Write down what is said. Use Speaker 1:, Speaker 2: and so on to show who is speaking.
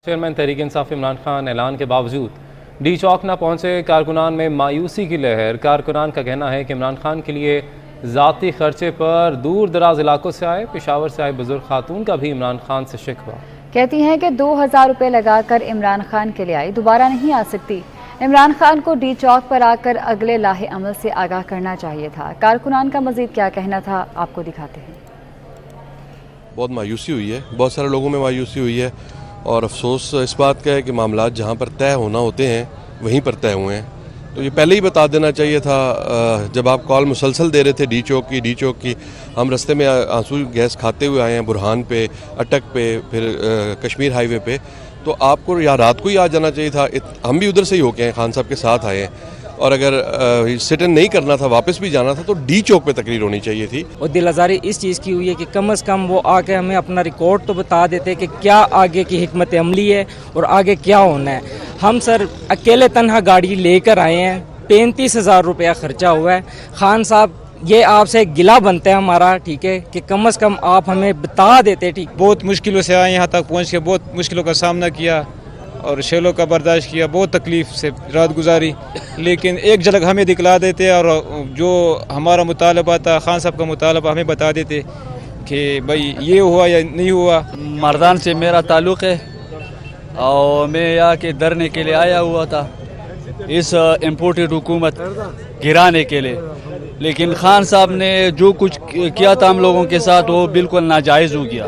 Speaker 1: Chairman Tehreek Insaf Imran Khan اعلان کے باوجود ڈی چوک نہ پہنچے، کارکنان میں مایوسی کی لہر۔ کارکنان کا کہنا ہے کہ عمران خان کے لیے ذاتی خرچے پر دور دراز علاقوں سے آئے، پشاور سے آئے بزرگ خاتون کا بھی عمران خان سے شکوہ۔
Speaker 2: کہتی ہیں کہ 2000 روپے لگا کر عمران خان کے لیے آئی، دوبارہ نہیں آ سکتی۔ عمران خان کو ڈی چوک پر آ کر اگلے لاہے عمل سے آگاہ کرنا چاہیے تھا۔ کارکنان کا مزید کیا کہنا تھا، آپ کو دکھاتے ہیں۔
Speaker 3: بہت مایوسی ہوئی ہے، بہت سارے لوگوں میں مایوسی ہوئی ہے، اور افسوس اس بات کا ہے کہ معاملات جہاں پر طے ہونا ہوتے ہیں وہیں پر طے ہوئے ہیں۔ تو یہ پہلے ہی بتا دینا چاہیے تھا، جب آپ کال مسلسل دے رہے تھے ڈی چوک کی، ہم رستے میں آنسو گیس کھاتے ہوئے آئے ہیں، برہان پہ، اٹک پہ، پھر کشمیر ہائی وے پہ، تو آپ کو یا رات کو ہی آ جانا چاہیے تھا۔ ہم بھی ادھر سے ہی ہو کے ہیں، خان صاحب کے ساتھ آئے ہیں، اور اگر سٹ ان نہیں کرنا تھا، واپس بھی جانا تھا، تو ڈی چوک پہ تقریر ہونی چاہیے تھی۔
Speaker 4: اور دل آزاری اس چیز کی ہوئی ہے کہ کم از کم وہ آ کے ہمیں اپنا ریکارڈ تو بتا دیتے کہ کیا آگے کی حکمت عملی ہے اور آگے کیا ہونا ہے۔ ہم سر اکیلے تنہا گاڑی لے کر آئے ہیں، 35,000 روپیہ خرچہ ہوا ہے۔ خان صاحب یہ آپ سے گلہ بنتا ہے ہمارا، ٹھیک ہے، کہ کم از کم آپ ہمیں بتا دیتے۔ ٹھیک،
Speaker 5: بہت مشکلوں سے آئے، یہاں تک پہنچ کے بہت مشکلوں کا سامنا کیا اور شیلوں کا برداشت کیا، بہت تکلیف سے رات گزاری، لیکن ایک جھلک ہمیں دکھلا دیتے اور جو ہمارا مطالبہ تھا، خان صاحب کا مطالبہ ہمیں بتا دیتے کہ بھائی یہ ہوا یا نہیں ہوا۔
Speaker 6: مردان سے میرا تعلق ہے اور میں یہاں کے دھرنے کے لیے آیا ہوا تھا اس امپورٹڈ حکومت گرانے کے لیے، لیکن خان صاحب نے جو کچھ کیا تھا ہم لوگوں کے ساتھ وہ بالکل ناجائز ہو گیا۔